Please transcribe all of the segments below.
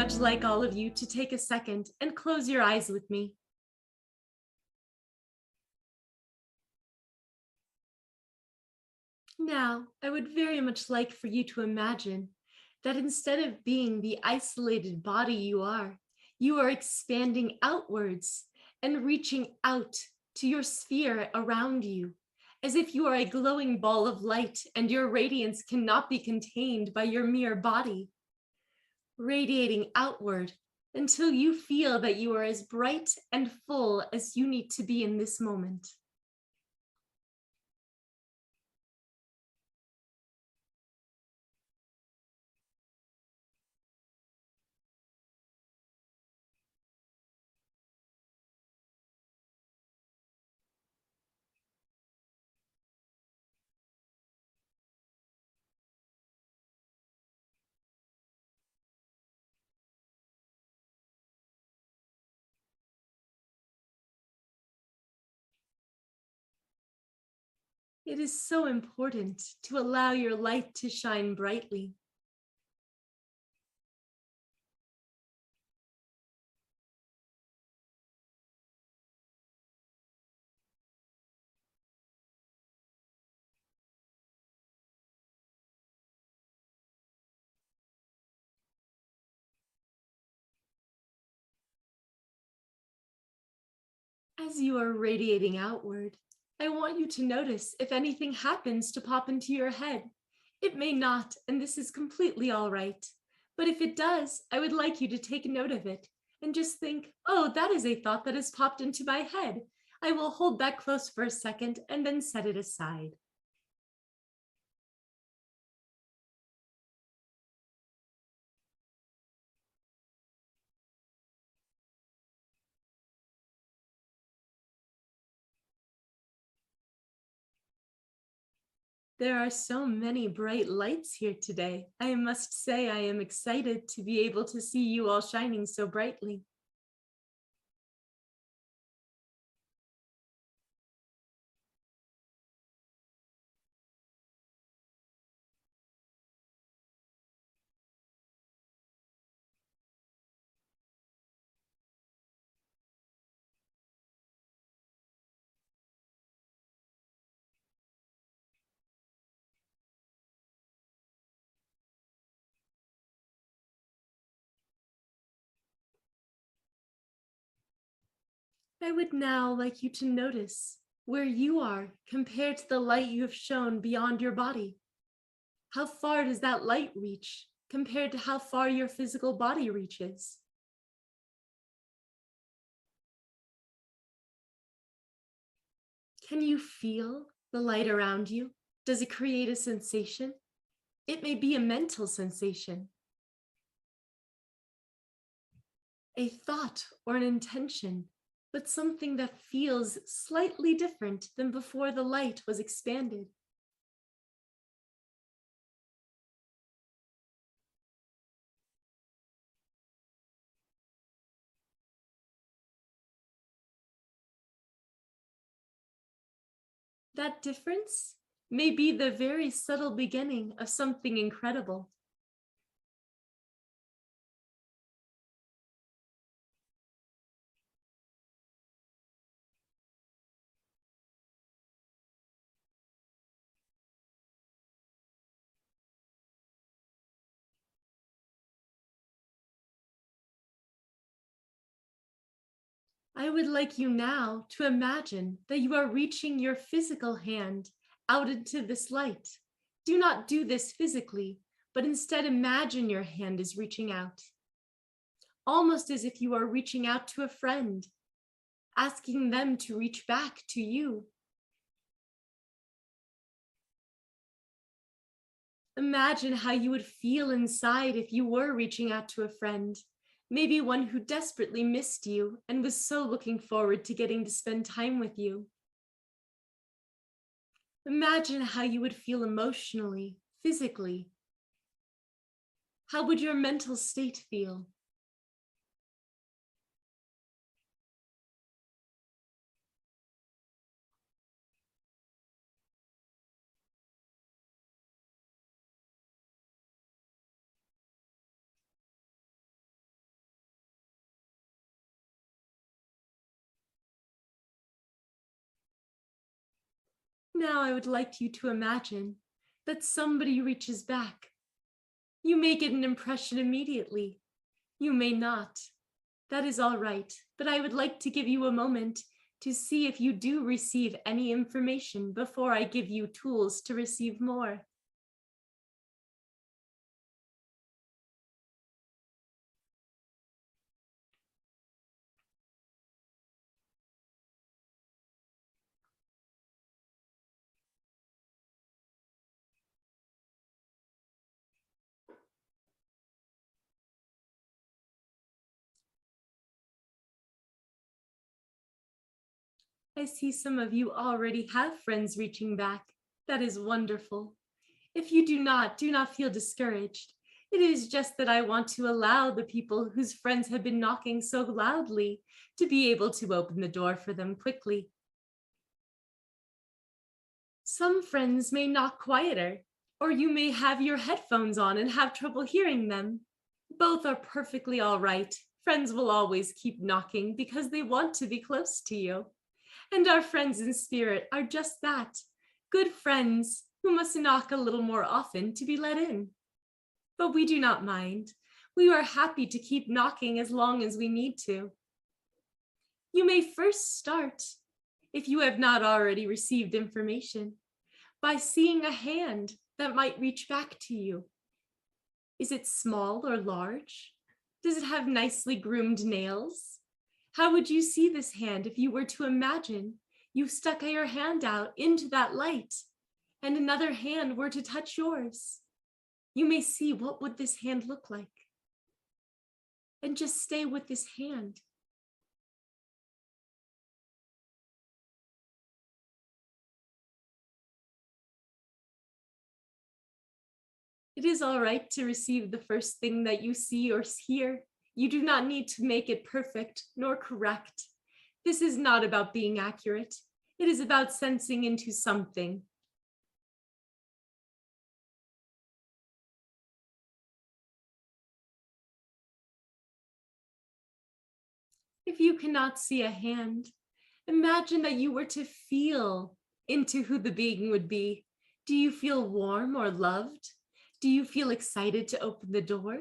much like all of you to take a second and close your eyes with me. Now, I would very much like for you to imagine that instead of being the isolated body you are expanding outwards and reaching out to your sphere around you, as if you are a glowing ball of light and your radiance cannot be contained by your mere body, radiating outward until you feel that you are as bright and full as you need to be in this moment. It is so important to allow your light to shine brightly. As you are radiating outward, I want you to notice if anything happens to pop into your head. It may not, and this is completely all right. But if it does, I would like you to take note of it and just think, oh, that is a thought that has popped into my head. I will hold that close for a second and then set it aside. There are so many bright lights here today. I must say I am excited to be able to see you all shining so brightly. I would now like you to notice where you are compared to the light you have shown beyond your body. How far does that light reach compared to how far your physical body reaches? Can you feel the light around you? Does it create a sensation? It may be a mental sensation, a thought or an intention, but something that feels slightly different than before the light was expanded. That difference may be the very subtle beginning of something incredible. I would like you now to imagine that you are reaching your physical hand out into this light. Do not do this physically, but instead imagine your hand is reaching out, almost as if you are reaching out to a friend, asking them to reach back to you. Imagine how you would feel inside if you were reaching out to a friend, maybe one who desperately missed you and was so looking forward to getting to spend time with you. Imagine how you would feel emotionally, physically. How would your mental state feel? Now I would like you to imagine that somebody reaches back. You may get an impression immediately. You may not. That is all right, but I would like to give you a moment to see if you do receive any information before I give you tools to receive more. I see some of you already have friends reaching back. That is wonderful. If you do not feel discouraged. It is just that I want to allow the people whose friends have been knocking so loudly to be able to open the door for them quickly. Some friends may knock quieter, or you may have your headphones on and have trouble hearing them. Both are perfectly all right. Friends will always keep knocking because they want to be close to you. And our friends in spirit are just that, good friends who must knock a little more often to be let in. But we do not mind. We are happy to keep knocking as long as we need to. You may first start, if you have not already received information, by seeing a hand that might reach back to you. Is it small or large? Does it have nicely groomed nails? How would you see this hand if you were to imagine you stuck your hand out into that light and another hand were to touch yours? You may see what would this hand look like. And just stay with this hand. It is all right to receive the first thing that you see or hear. You do not need to make it perfect nor correct. This is not about being accurate. It is about sensing into something. If you cannot see a hand, imagine that you were to feel into who the being would be. Do you feel warm or loved? Do you feel excited to open the door?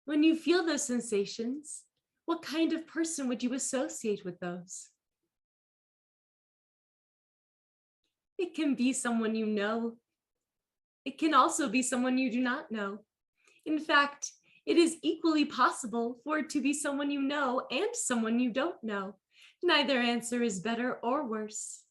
When you feel those sensations, what kind of person would you associate with those? It can be someone you know. It can also be someone you do not know. In fact, it is equally possible for it to be someone you know and someone you don't know. Neither answer is better or worse.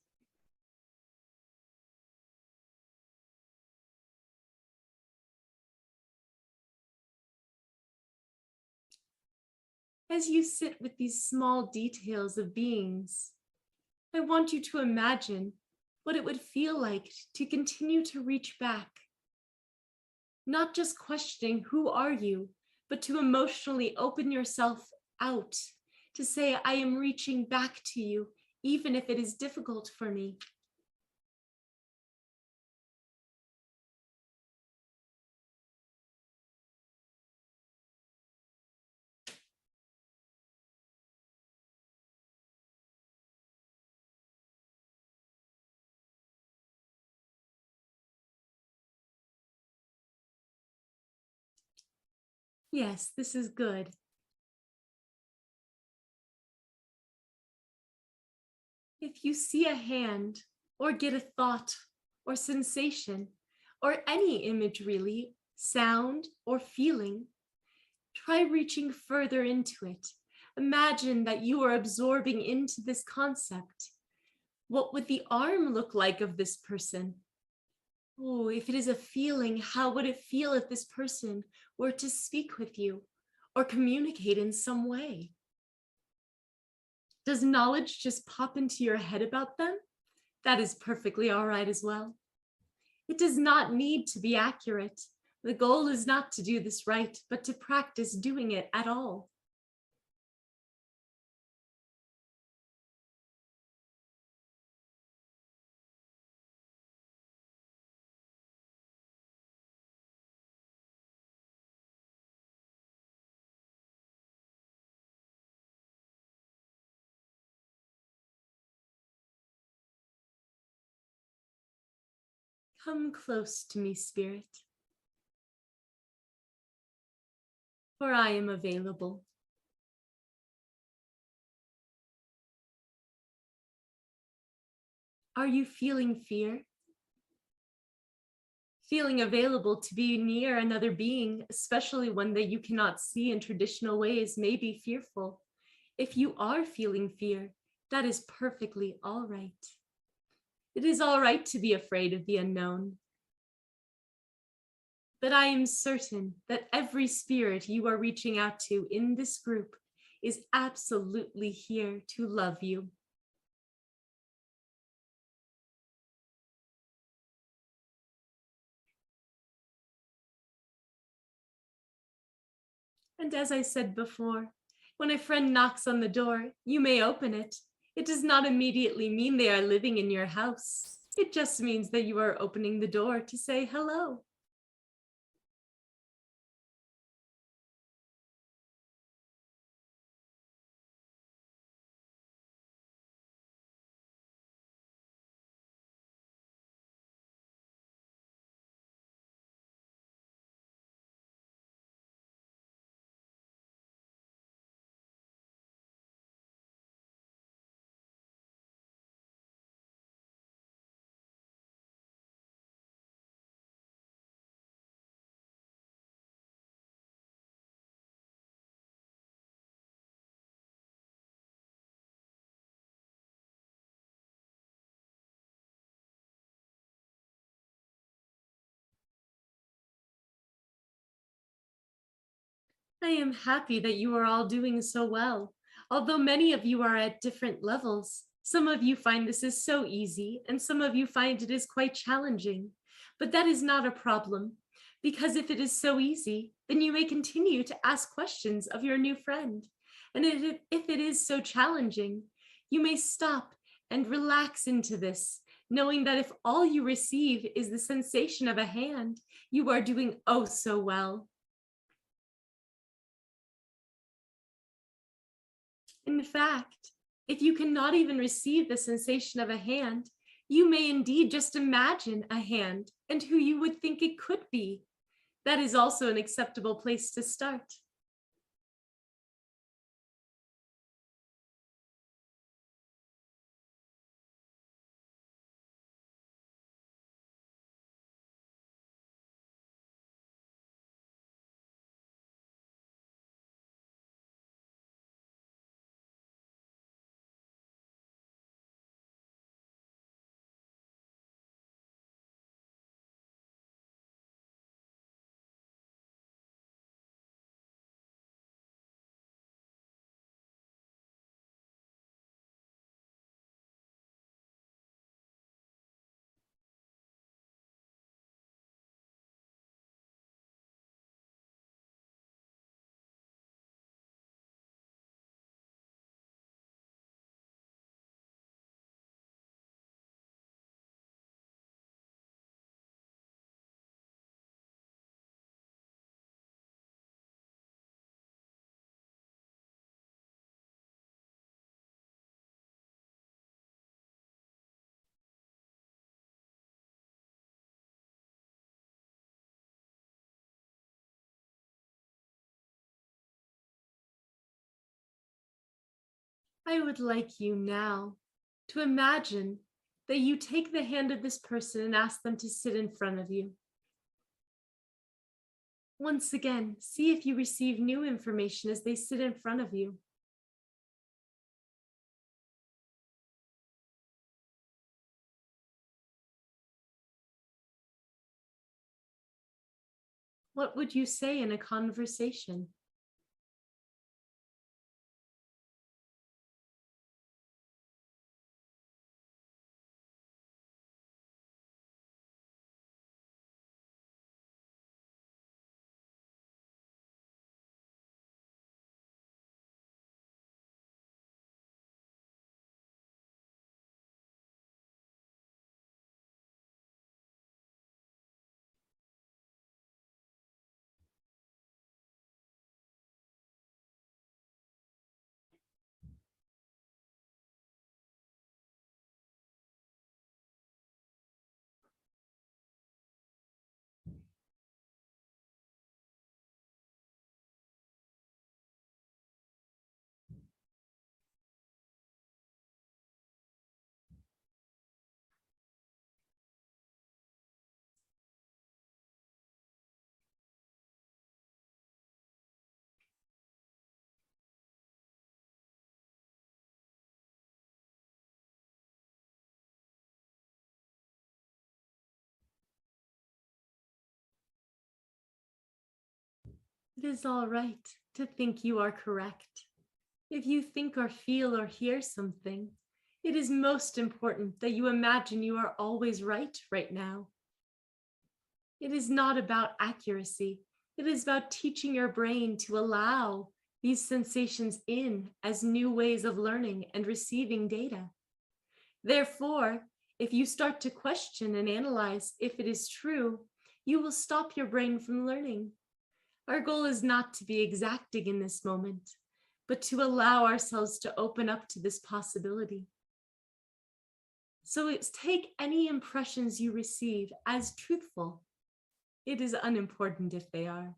As you sit with these small details of beings, I want you to imagine what it would feel like to continue to reach back. Not just questioning who are you, but to emotionally open yourself out, to say, I am reaching back to you, even if it is difficult for me. Yes, this is good. If you see a hand or get a thought or sensation or any image really, sound or feeling, try reaching further into it. Imagine that you are absorbing into this concept. What would the arm look like of this person? Oh, if it is a feeling, how would it feel if this person were to speak with you or communicate in some way? Does knowledge just pop into your head about them? That is perfectly all right as well. It does not need to be accurate. The goal is not to do this right, but to practice doing it at all. Come close to me, Spirit, for I am available. Are you feeling fear? Feeling available to be near another being, especially one that you cannot see in traditional ways, may be fearful. If you are feeling fear, that is perfectly all right. It is all right to be afraid of the unknown. But I am certain that every spirit you are reaching out to in this group is absolutely here to love you. And as I said before, when a friend knocks on the door, you may open it. It does not immediately mean they are living in your house. It just means that you are opening the door to say hello. I am happy that you are all doing so well. Although many of you are at different levels, some of you find this is so easy, and some of you find it is quite challenging. But that is not a problem, because if it is so easy, then you may continue to ask questions of your new friend. And if it is so challenging, you may stop and relax into this, knowing that if all you receive is the sensation of a hand, you are doing oh so well. In fact, if you cannot even receive the sensation of a hand, you may indeed just imagine a hand and who you would think it could be. That is also an acceptable place to start. I would like you now to imagine that you take the hand of this person and ask them to sit in front of you. Once again, see if you receive new information as they sit in front of you. What would you say in a conversation? It is all right to think you are correct. If you think or feel or hear something, it is most important that you imagine you are always right now. It is not about accuracy. It is about teaching your brain to allow these sensations in as new ways of learning and receiving data. Therefore, if you start to question and analyze if it is true, you will stop your brain from learning. Our goal is not to be exacting in this moment, but to allow ourselves to open up to this possibility. So take any impressions you receive as truthful. It is unimportant if they are.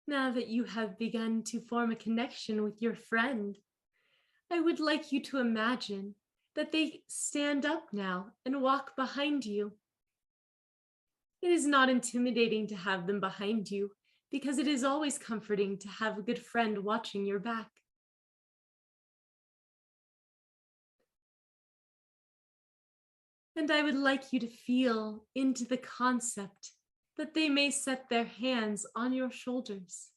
Now that you have begun to form a connection with your friend, I would like you to imagine that they stand up now and walk behind you. It is not intimidating to have them behind you because it is always comforting to have a good friend watching your back. And I would like you to feel into the concept that they may set their hands on your shoulders.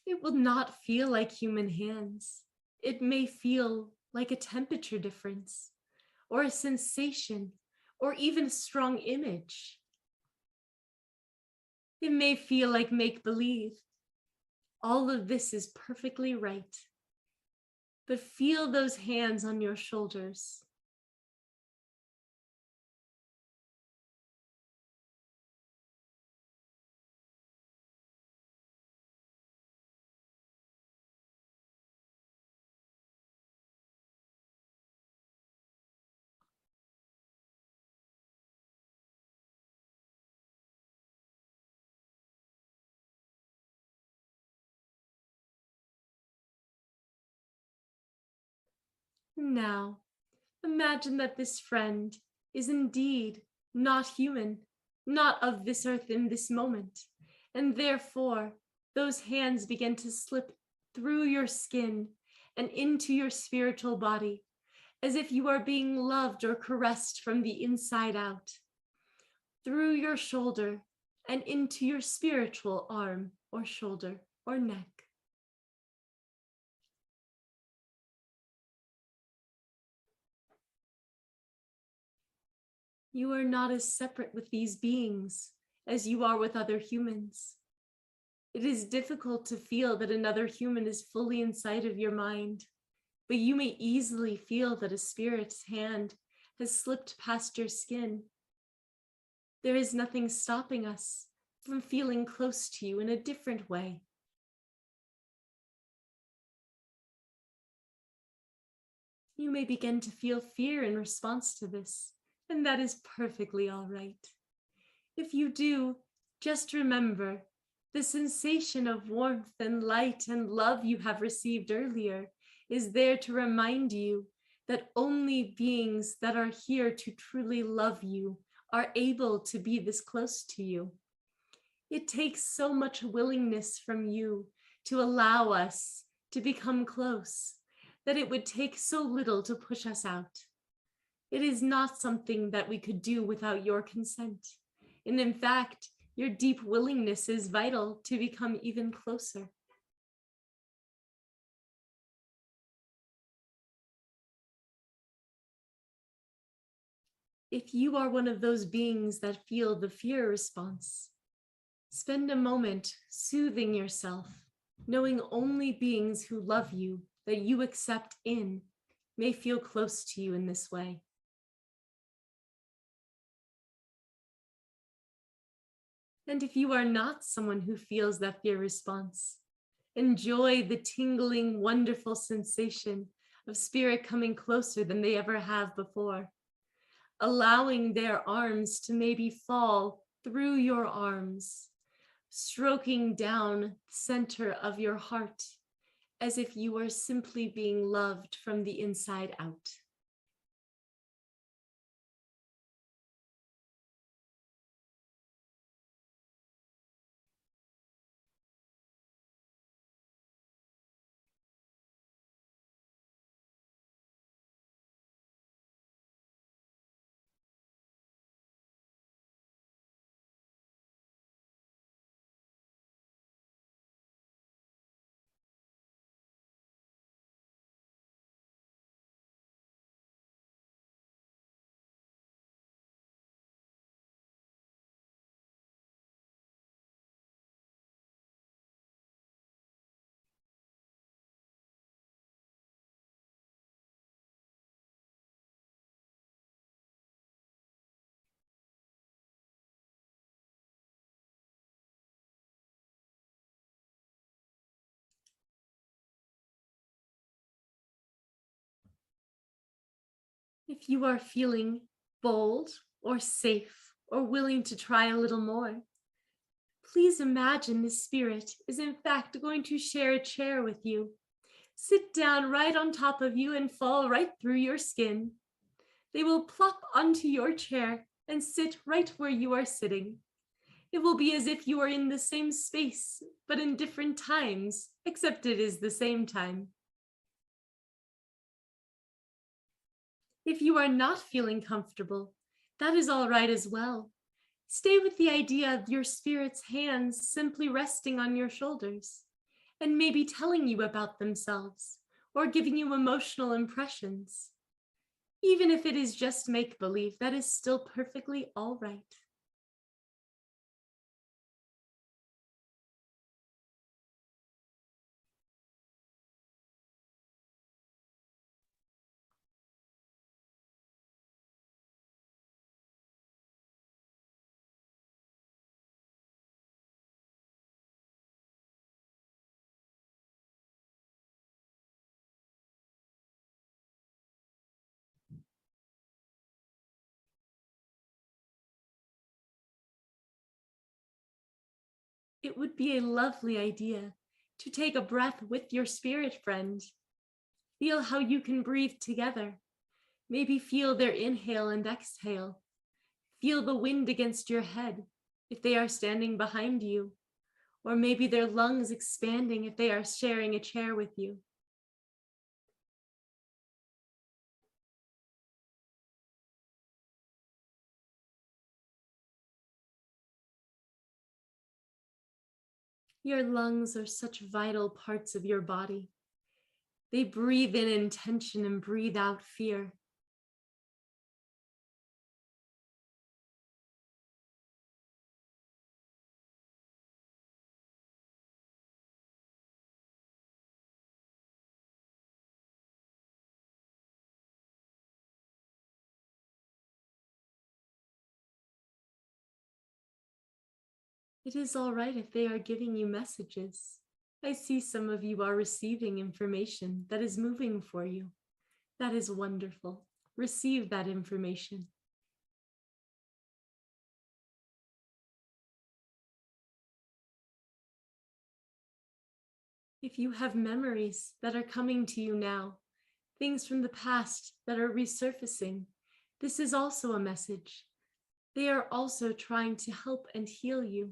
It will not feel like human hands. It may feel like a temperature difference, or a sensation, or even a strong image. It may feel like make-believe. All of this is perfectly right. But feel those hands on your shoulders. Now, imagine that this friend is indeed not human, not of this earth in this moment, and therefore those hands begin to slip through your skin and into your spiritual body, as if you are being loved or caressed from the inside out, through your shoulder and into your spiritual arm or shoulder or neck. You are not as separate with these beings as you are with other humans. It is difficult to feel that another human is fully inside of your mind, but you may easily feel that a spirit's hand has slipped past your skin. There is nothing stopping us from feeling close to you in a different way. You may begin to feel fear in response to this, and that is perfectly all right. If you do, just remember the sensation of warmth and light and love you have received earlier is there to remind you that only beings that are here to truly love you are able to be this close to you. It takes so much willingness from you to allow us to become close that it would take so little to push us out. It is not something that we could do without your consent. And in fact, your deep willingness is vital to become even closer. If you are one of those beings that feel the fear response, spend a moment soothing yourself, knowing only beings who love you, that you accept in, may feel close to you in this way. And if you are not someone who feels that fear response, enjoy the tingling, wonderful sensation of spirit coming closer than they ever have before, allowing their arms to maybe fall through your arms, stroking down the center of your heart as if you are simply being loved from the inside out. If you are feeling bold or safe or willing to try a little more, please imagine the spirit is in fact going to share a chair with you, sit down right on top of you and fall right through your skin. They will plop onto your chair and sit right where you are sitting. It will be as if you are in the same space, but in different times, except it is the same time. If you are not feeling comfortable, that is all right as well. Stay with the idea of your spirit's hands simply resting on your shoulders and maybe telling you about themselves or giving you emotional impressions. Even if it is just make-believe, that is still perfectly all right. It would be a lovely idea to take a breath with your spirit friend. Feel how you can breathe together. Maybe feel their inhale and exhale. Feel the wind against your head if they are standing behind you, or maybe their lungs expanding if they are sharing a chair with you. Your lungs are such vital parts of your body. They breathe in intention and breathe out fear. It is all right if they are giving you messages. I see some of you are receiving information that is moving for you. That is wonderful. Receive that information. If you have memories that are coming to you now, things from the past that are resurfacing, this is also a message. They are also trying to help and heal you.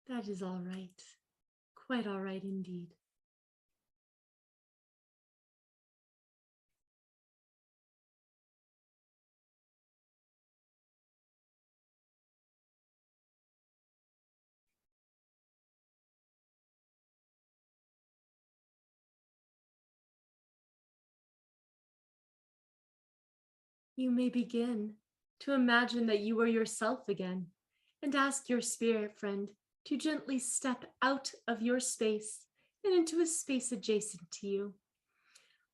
That is all right. Quite all right indeed. You may begin to imagine that you are yourself again and ask your spirit friend to gently step out of your space and into a space adjacent to you.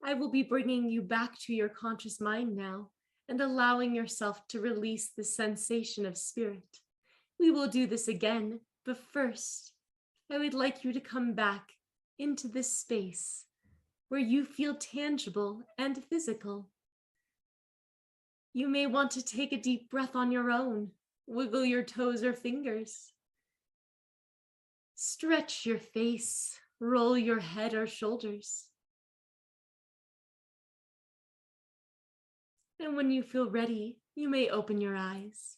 I will be bringing you back to your conscious mind now and allowing yourself to release the sensation of spirit. We will do this again, but first, I would like you to come back into this space where you feel tangible and physical. You may want to take a deep breath on your own, wiggle your toes or fingers, stretch your face, roll your head or shoulders. And when you feel ready, you may open your eyes.